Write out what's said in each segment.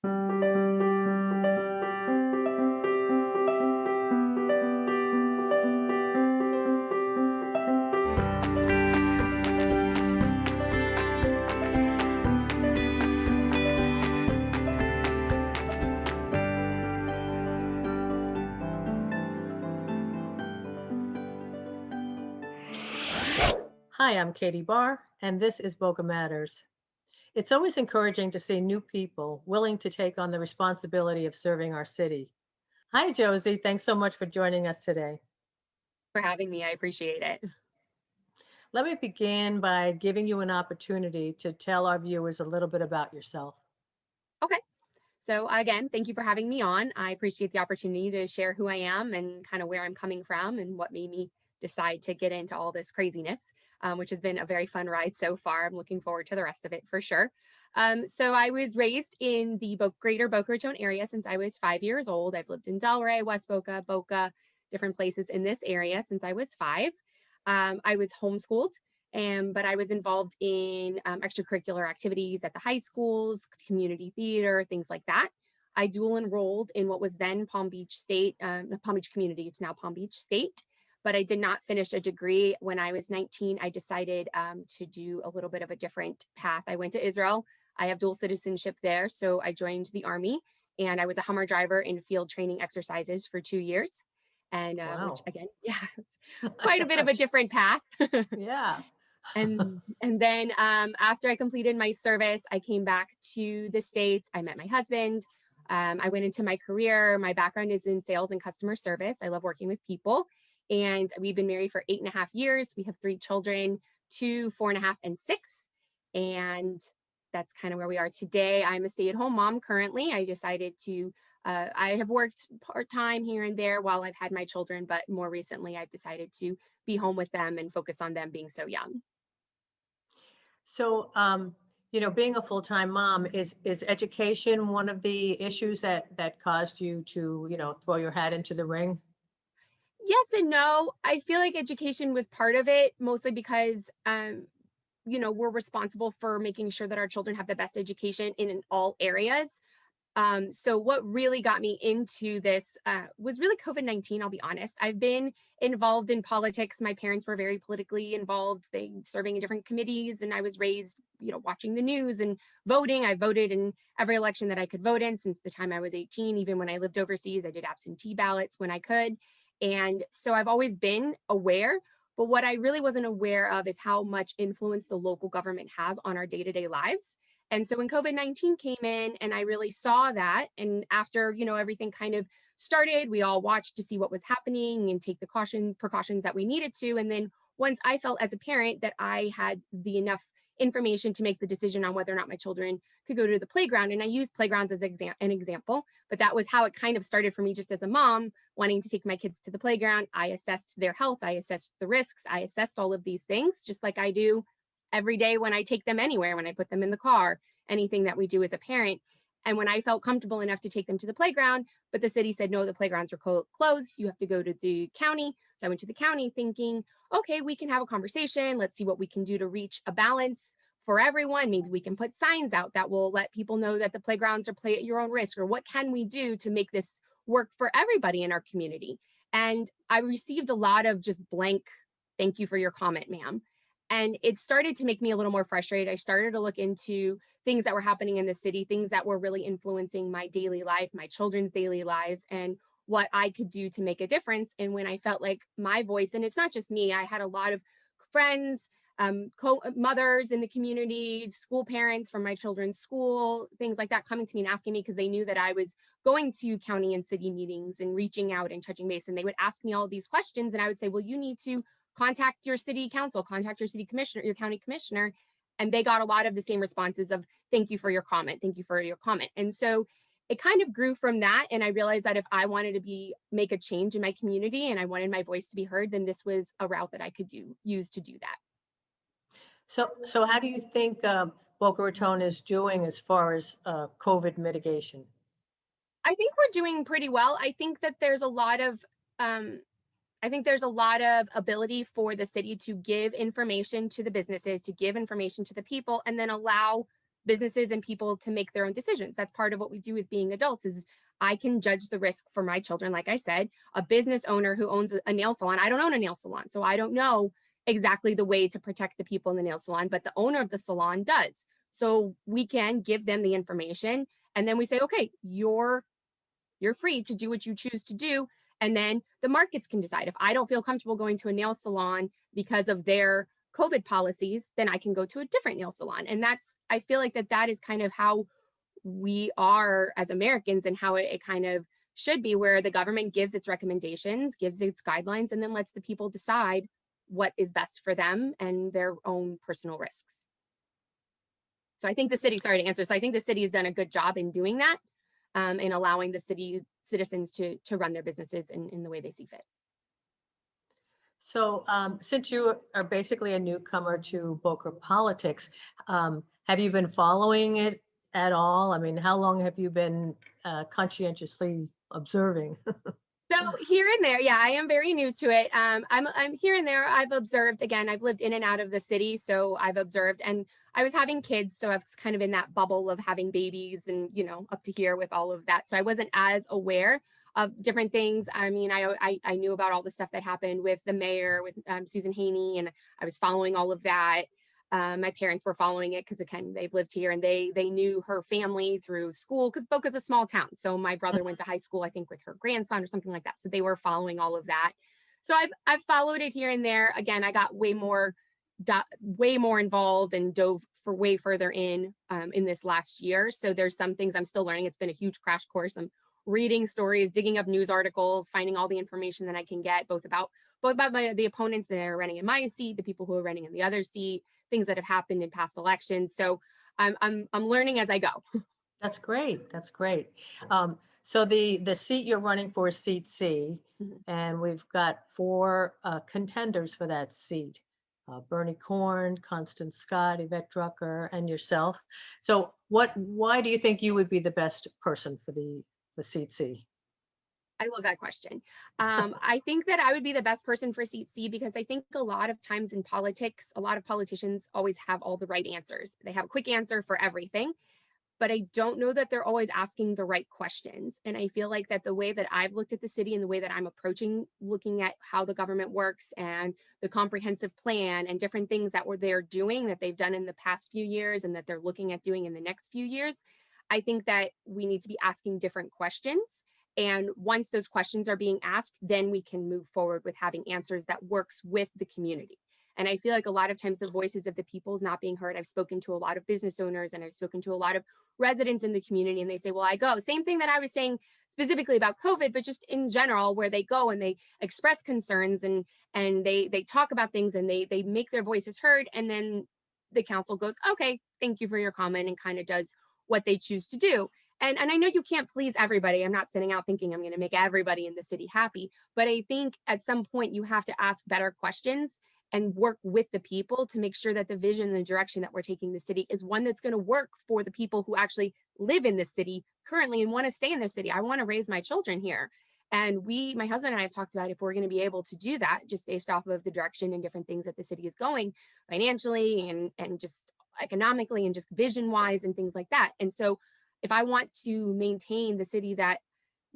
Hi, I'm Katie Barr, and this is Boca Matters. It's always encouraging to see new people willing to take on the responsibility of serving our city. Hi, Josie. Thanks so much for joining us today. For having me. I appreciate it. Let me begin by giving you an opportunity to tell our viewers a little bit about yourself. Okay. So again, thank you for having me on. I appreciate the opportunity to share who I am and kind of where I'm coming from and what made me decide to get into all this craziness, which has been a very fun ride so far. I'm looking forward to the rest of it for sure. So I was raised in the greater Boca Raton area since I was 5 years old. I've lived in Delray, West Boca, different places in this area since I was five. I was homeschooled. But I was involved in extracurricular activities at the high schools, community theater, things like that. I dual enrolled in what was then Palm Beach State, Palm Beach Community. It's now Palm Beach State. But I did not finish a degree. When I was 19, I decided to do a little bit of a different path. I went to Israel. I have dual citizenship there. So I joined the Army and I was a Hummer driver in field training exercises for 2 years. And which Wow. again, yeah, it's quite a bit of a Gosh. different path. Yeah. And then after I completed my service, I came back to the States. I met my husband. I went into my career. My background is in sales and customer service. I love working with people. And we've been married for 8.5 years. We have 3 children, 2, 4.5, and 6. And that's kind of where we are today. I'm a stay-at-home mom currently. I decided to, I have worked part-time here and there while I've had my children, but more recently I've decided to be home with them and focus on them being so young. So, being a full-time mom, is education one of the issues that caused you to, throw your hat into the ring? Yes and no. I feel like education was part of it, mostly because, we're responsible for making sure that our children have the best education in all areas. So what really got me into this was really COVID-19, I'll be honest. I've been involved in politics. My parents were very politically involved, they serving in different committees, and I was raised, watching the news and voting. I voted in every election that I could vote in since the time I was 18. Even when I lived overseas, I did absentee ballots when I could. And so I've always been aware. But what I really wasn't aware of is how much influence the local government has on our day-to-day lives. And so when COVID-19 came in and I really saw that, and after, everything kind of started, we all watched to see what was happening and take the precautions that we needed to. And then once I felt as a parent that I had the enough information to make the decision on whether or not my children could go to the playground. And I use playgrounds as an example, but that was how it kind of started for me just as a mom wanting to take my kids to the playground. I assessed their health. I assessed the risks. I assessed all of these things just like I do every day when I take them anywhere, when I put them in the car, anything that we do as a parent. And when I felt comfortable enough to take them to the playground, but the city said, no, the playgrounds are closed. You have to go to the county. So I went to the county thinking, okay, we can have a conversation. Let's see what we can do to reach a balance for everyone. Maybe we can put signs out that will let people know that the playgrounds are play at your own risk, or what can we do to make this work for everybody in our community? And I received a lot of just blank, thank you for your comment, ma'am. And it started to make me a little more frustrated. I started to look into things that were happening in the city, things that were really influencing my daily life, my children's daily lives, and what I could do to make a difference. And when I felt like my voice, and it's not just me, I had a lot of friends, mothers in the community, school parents from my children's school, things like that coming to me and asking me because they knew that I was going to county and city meetings and reaching out and touching base. And they would ask me all of these questions. And I would say, well, you need to contact your city council, contact your city commissioner, your county commissioner. And they got a lot of the same responses of, thank you for your comment. Thank you for your comment. And so it kind of grew from that. And I realized that if I wanted to make a change in my community and I wanted my voice to be heard, then this was a route that I could use to do that. So how do you think Boca Raton is doing as far as COVID mitigation? I think we're doing pretty well. I think there's a lot of ability for the city to give information to the businesses, to give information to the people, and then allow businesses and people to make their own decisions. That's part of what we do as being adults is I can judge the risk for my children. Like I said, a business owner who owns a nail salon, I don't own a nail salon, so I don't know exactly the way to protect the people in the nail salon, but the owner of the salon does. So we can give them the information and then we say, okay, you're free to do what you choose to do. And then the markets can decide. If I don't feel comfortable going to a nail salon because of their COVID policies, then I can go to a different nail salon. And I feel like that is kind of how we are as Americans and how it kind of should be, where the government gives its recommendations, gives its guidelines, and then lets the people decide what is best for them and their own personal risks. So I think the city, sorry to answer, so I think the city has done a good job in doing that, in allowing the city citizens to run their businesses in the way they see fit. So since you are basically a newcomer to Boca Politics, have you been following it at all? I mean, how long have you been conscientiously observing? So here and there, yeah, I am very new to it. I'm here and there. I've observed, again, I've lived in and out of the city, so I've observed, and I was having kids, so I was kind of in that bubble of having babies and, you know, up to here with all of that. So I wasn't as aware of different things. I mean, I knew about all the stuff that happened with the mayor, with Susan Haney, and I was following all of that. My parents were following it because, again, they've lived here and they knew her family through school, because Boca's a small town. So my brother went to high school, I think, with her grandson or something like that. So they were following all of that. So I've followed it here and there. Again, I got way more involved and dove for way further in this last year. So there's some things I'm still learning. It's been a huge crash course. I'm reading stories, digging up news articles, finding all the information that I can get, both about the opponents that are running in my seat, the people who are running in the other seat, things that have happened in past elections. So I'm learning as I go. That's great. That's great. So the seat you're running for is seat C, and we've got four contenders for that seat. Bernie Korn, Constance Scott, Yvette Drucker, and yourself. So why do you think you would be the best person for the seat C? I love that question. I think that I would be the best person for seat C because I think a lot of times in politics, a lot of politicians always have all the right answers. They have a quick answer for everything, but I don't know that they're always asking the right questions. And I feel like that the way that I've looked at the city and the way that I'm approaching looking at how the government works and the comprehensive plan and different things that they're doing, that they've done in the past few years and that they're looking at doing in the next few years, I think that we need to be asking different questions. And once those questions are being asked, then we can move forward with having answers that works with the community. And I feel like a lot of times the voices of the people is not being heard. I've spoken to a lot of business owners and I've spoken to a lot of residents in the community, and they say, well, I go, same thing that I was saying specifically about COVID, but just in general, where they go and they express concerns and they talk about things and they make their voices heard. And then the council goes, okay, thank you for your comment, and kind of does what they choose to do. And I know you can't please everybody. I'm not sitting out thinking I'm going to make everybody in the city happy, but I think at some point you have to ask better questions and work with the people to make sure that the vision and the direction that we're taking the city is one that's going to work for the people who actually live in the city currently and want to stay in the city. I want to raise my children here. And my husband and I have talked about if we're going to be able to do that, just based off of the direction and different things that the city is going financially and just economically and just vision wise and things like that. And so if I want to maintain the city that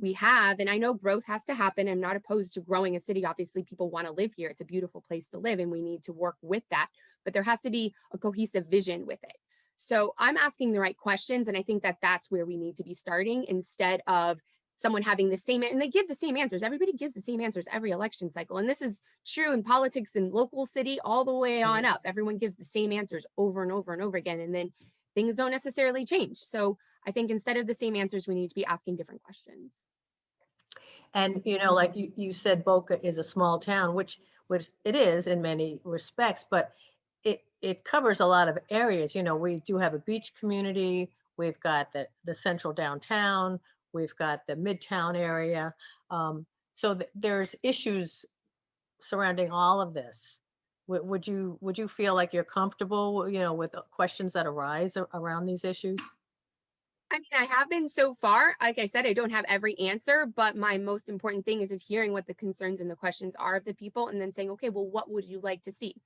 we have, and I know growth has to happen, I'm not opposed to growing a city. Obviously, people want to live here. It's a beautiful place to live, and we need to work with that. But there has to be a cohesive vision with it. So I'm asking the right questions, and I think that that's where we need to be starting instead of someone having the same, and they give the same answers. Everybody gives the same answers every election cycle. And this is true in politics in local city all the way on up. Everyone gives the same answers over and over and over again. And then things don't necessarily change. So I think instead of the same answers, we need to be asking different questions. And, like you said, Boca is a small town, which it is in many respects, but it covers a lot of areas. We do have a beach community. We've got the central downtown. We've got the midtown area. So there's issues surrounding all of this. Would you feel like you're comfortable, with questions that arise around these issues? I mean, I have been so far. Like I said, I don't have every answer, but my most important thing is hearing what the concerns and the questions are of the people and then saying, okay, well, what would you like to see?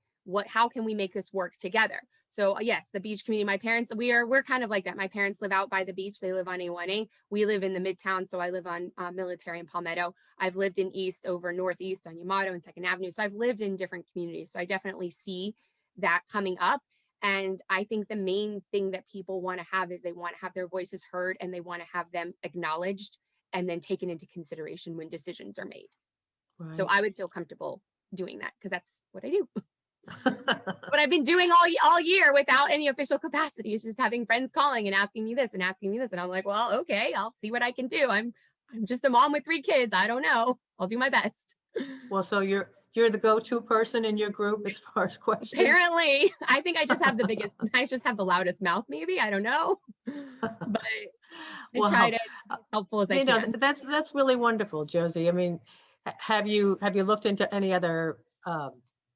How can we make this work together? So yes, the beach community, my parents, we're kind of like that. My parents live out by the beach. They live on A1A. We live in the Midtown. So I live on Military and Palmetto. I've lived in East over Northeast on Yamato and Second Avenue. So I've lived in different communities. So I definitely see that coming up. And I think the main thing that people want to have is they want to have their voices heard and they want to have them acknowledged and then taken into consideration when decisions are made. So Right. I would feel comfortable doing that because that's what I do. What I've been doing all year without any official capacity is just having friends calling and asking me this and asking me this. And I'm like, well, okay, I'll see what I can do. I'm just a mom with 3 kids. I don't know. I'll do my best. Well, so you're the go-to person in your group as far as questions. Apparently, I think I just have I just have the loudest mouth, maybe. I don't know. But I try to be as helpful as I can. That's really wonderful, Josie. I mean, have you looked into any other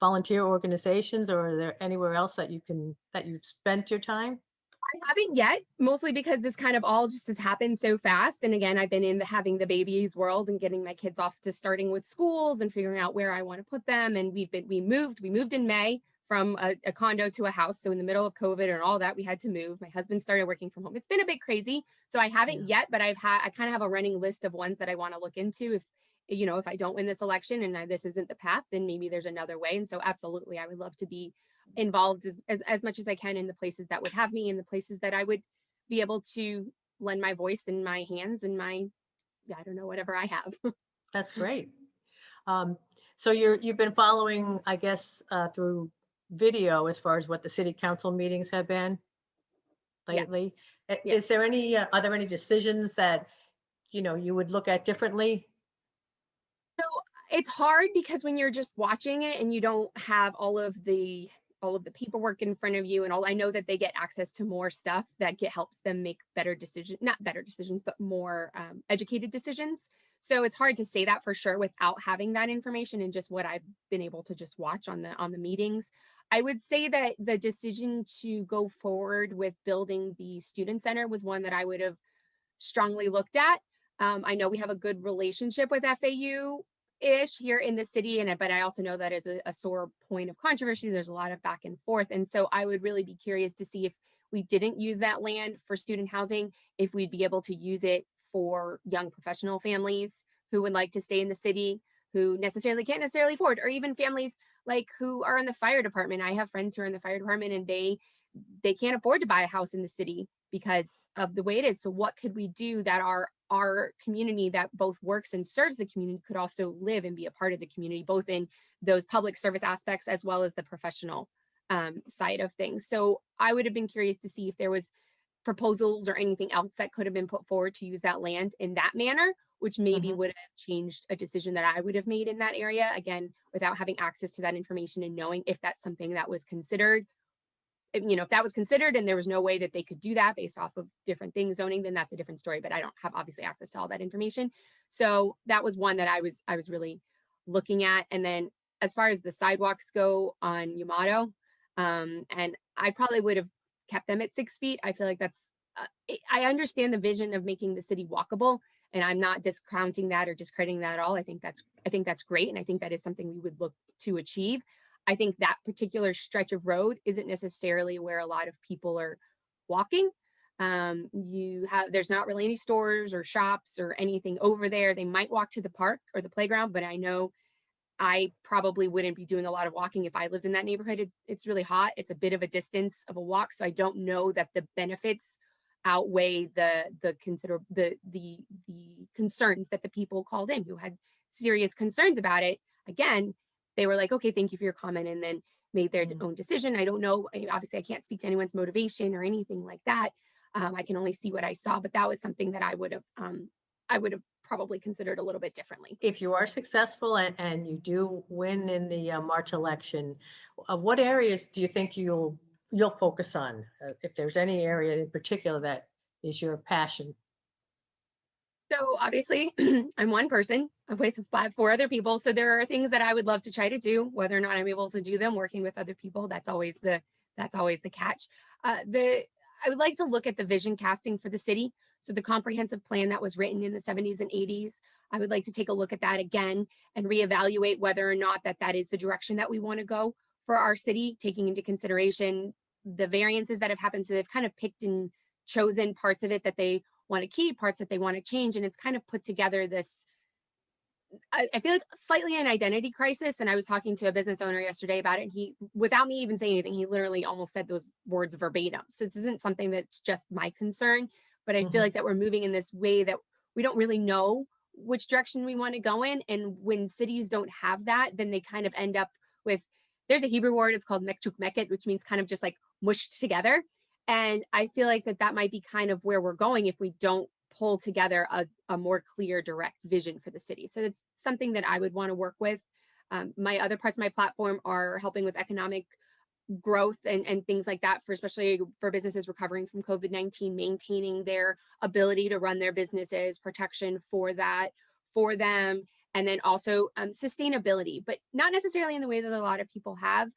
volunteer organizations, or are there anywhere else that you've spent your time? I haven't yet, mostly because this kind of all just has happened so fast. And again, I've been in having the babies world and getting my kids off to starting with schools and figuring out where I want to put them. And we moved in May from a condo to a house. So in the middle of COVID and all that, we had to move. My husband started working from home. It's been a bit crazy. So I haven't yet, but I kind of have a running list of ones that I want to look into. If I don't win this election and this isn't the path, then maybe there's another way. And so absolutely, I would love to be involved as much as I can in the places that would have me, in the places that I would be able to lend my voice and my hands and I don't know, whatever I have. That's great. So you've been following, I guess, through video as far as what the city council meetings have been Yes. lately. Yes. Is there are there any decisions that, you would look at differently? So it's hard because when you're just watching it and you don't have all of the paperwork in front of you and all, I know that they get access to more stuff that helps them make not better decisions, but more educated decisions. So it's hard to say that for sure without having that information and just what I've been able to just watch on the meetings. I would say that the decision to go forward with building the student center was one that I would have strongly looked at. I know we have a good relationship with FAU ish here in the city, but I also know that is a sore point of controversy. There's a lot of back and forth. And so I would really be curious to see if we didn't use that land for student housing, if we'd be able to use it for young professional families who would like to stay in the city, who can't necessarily afford, or even families like who are in the fire department. I have friends who are in the fire department and they can't afford to buy a house in the city because of the way it is. So what could we do that our community that both works and serves the community could also live and be a part of the community, both in those public service aspects as well as the professional side of things. So I would have been curious to see if there was proposals or anything else that could have been put forward to use that land in that manner, which maybe would have changed a decision that I would have made in that area, again, without having access to that information and knowing if that's something that was considered. If that was considered and there was no way that they could do that based off of different things, zoning, then that's a different story. But I don't have obviously access to all that information. So that was one that I was really looking at. And then as far as the sidewalks go on Yamato, and I probably would have kept them at 6 feet. I feel like I understand the vision of making the city walkable, and I'm not discounting that or discrediting that at all. I think that's great, and I think that is something we would look to achieve. I think that particular stretch of road isn't necessarily where a lot of people are walking. There's not really any stores or shops or anything over there. They might walk to the park or the playground, but I know I probably wouldn't be doing a lot of walking if I lived in that neighborhood. It's really hot. It's a bit of a distance of a walk. So I don't know that the benefits outweigh the concerns that the people called in who had serious concerns about it. Again, they were like, okay, thank you for your comment, and then made their own decision. I don't know. Obviously, I can't speak to anyone's motivation or anything like that. I can only see what I saw, but that was something that I would have probably considered a little bit differently. If you are successful and you do win in the March election, what areas do you think you'll focus on? If there's any area in particular that is your passion? So obviously, I'm one person with 4 other people. So there are things that I would love to try to do. Whether or not I'm able to do them, working with other people, that's always the catch. I would like to look at the vision casting for the city. So the comprehensive plan that was written in the 70s and 80s, I would like to take a look at that again and reevaluate whether or not that is the direction that we want to go for our city, taking into consideration the variances that have happened. So they've kind of picked and chosen parts of it that they want to keep, parts that they want to change. And it's kind of put together this, I feel like slightly an identity crisis. And I was talking to a business owner yesterday about it. And he, without me even saying anything, he literally almost said those words verbatim. So this isn't something that's just my concern, but I feel like that we're moving in this way that we don't really know which direction we want to go in. And when cities don't have that, then they kind of end up with, there's a Hebrew word, it's called mekchuk meket, which means kind of just like mushed together. And I feel like that might be kind of where we're going if we don't pull together a more clear, direct vision for the city. So it's something that I would want to work with. My other parts of my platform are helping with economic growth and things like that, for especially for businesses recovering from COVID-19, maintaining their ability to run their businesses, protection for that for them, and then also sustainability, but not necessarily in the way that a lot of people have.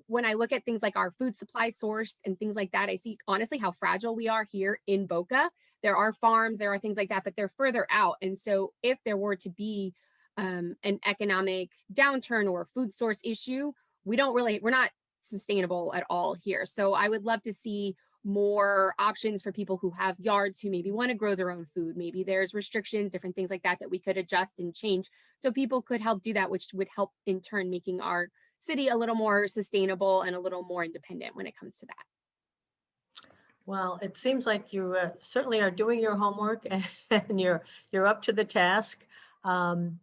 When I look at things like our food supply source and things like that, I see honestly how fragile we are here in Boca. There are farms, there are things like that, but they're further out. And so if there were to be an economic downturn or a food source issue, we're not sustainable at all here. So I would love to see more options for people who have yards, who maybe want to grow their own food. Maybe there's restrictions, different things like that we could adjust and change. So people could help do that, which would help in turn making our city a little more sustainable and a little more independent when it comes to that. Well, it seems like you certainly are doing your homework and you're up to the task. Um,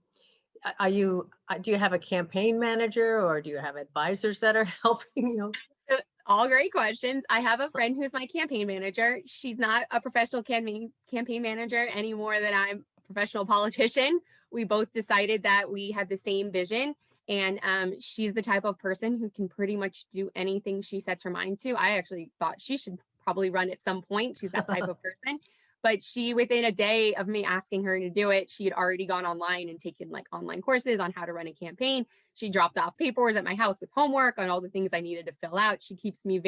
do you have a campaign manager or do you have advisors that are helping you? So, all great questions. I have a friend who's my campaign manager. She's not a professional campaign manager any more than I'm a professional politician. We both decided that we had the same vision, and she's the type of person who can pretty much do anything she sets her mind to. I actually thought she should probably run at some point. She's that type of person. But she, within a day of me asking her to do it, she had already gone online and taken like online courses on how to run a campaign. She dropped off papers at my house with homework on all the things I needed to fill out. She keeps me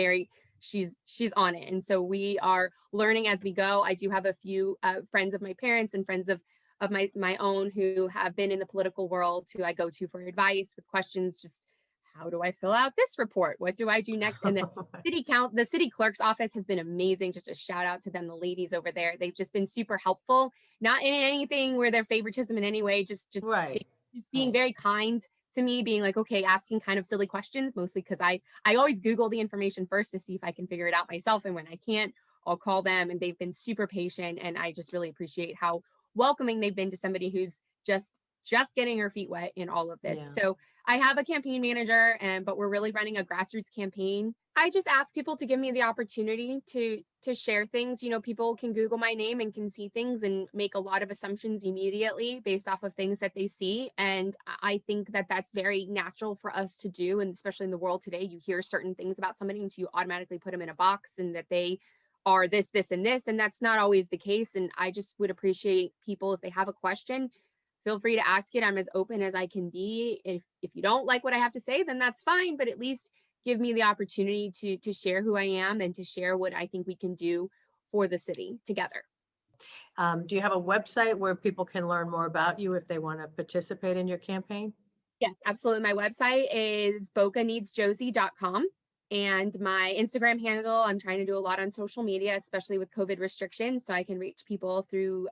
she's on it. And so we are learning as we go. I do have a few friends of my parents and friends of my own who have been in the political world, who I go to for advice with questions, just how do I fill out this report? What do I do next? And the city clerk's office has been amazing. Just a shout out to them, the ladies over there. They've just been super helpful, not in anything where their favoritism in any way, just Right. just being very kind to me, being like, okay, asking kind of silly questions, mostly because I always Google the information first to see if I can figure it out myself. And when I can't, I'll call them, and they've been super patient. And I just really appreciate how welcoming they've been to somebody who's just getting her feet wet in all of this. Yeah. So I have a campaign manager, but we're really running a grassroots campaign. I just ask people to give me the opportunity to share things. You know, people can Google my name and can see things and make a lot of assumptions immediately based off of things that they see. And I think that that's very natural for us to do. And especially in the world today, you hear certain things about somebody and so you automatically put them in a box and that they are this, this, and this. And that's not always the case. And I just would appreciate people, if they have a question, feel free to ask it. I'm as open as I can be. If you don't like what I have to say, then that's fine. But at least give me the opportunity to share who I am and to share what I think we can do for the city together. Do you have a website where people can learn more about you if they want to participate in your campaign? Yes, absolutely. My website is bocaneedsjosie.com. And my Instagram handle, I'm trying to do a lot on social media, especially with COVID restrictions, so I can reach people through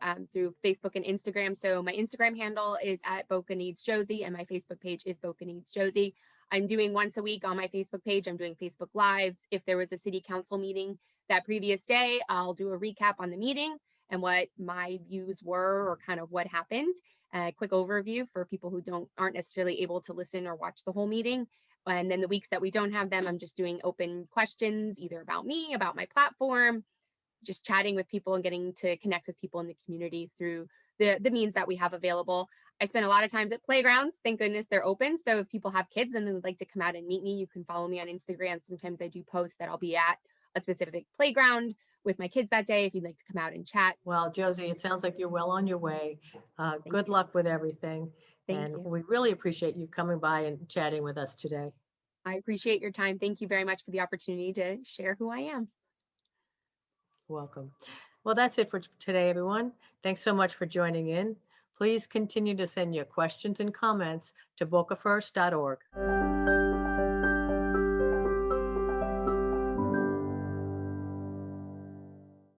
Facebook and Instagram. So my Instagram handle is at Boca Needs Josie, and my Facebook page is Boca Needs Josie. I'm doing once a week on my Facebook page. I'm doing Facebook Lives. If there was a city council meeting that previous day, I'll do a recap on the meeting and what my views were or kind of what happened. A quick overview for people who aren't necessarily able to listen or watch the whole meeting. And then the weeks that we don't have them, I'm just doing open questions, either about me, about my platform, just chatting with people and getting to connect with people in the community through the means that we have available. I spend a lot of times at playgrounds. Thank goodness they're open. So if people have kids and they would like to come out and meet me, you can follow me on Instagram. Sometimes I do post that I'll be at a specific playground with my kids that day if you'd like to come out and chat. Well, Josie, it sounds like you're well on your way. Good luck with everything. Thank And you. we really appreciate you coming by and chatting with us today. I appreciate your time. Thank you very much for the opportunity to share who I am. Welcome. Well, that's it for today, everyone. Thanks so much for joining in. Please continue to send your questions and comments to bocafirst.org.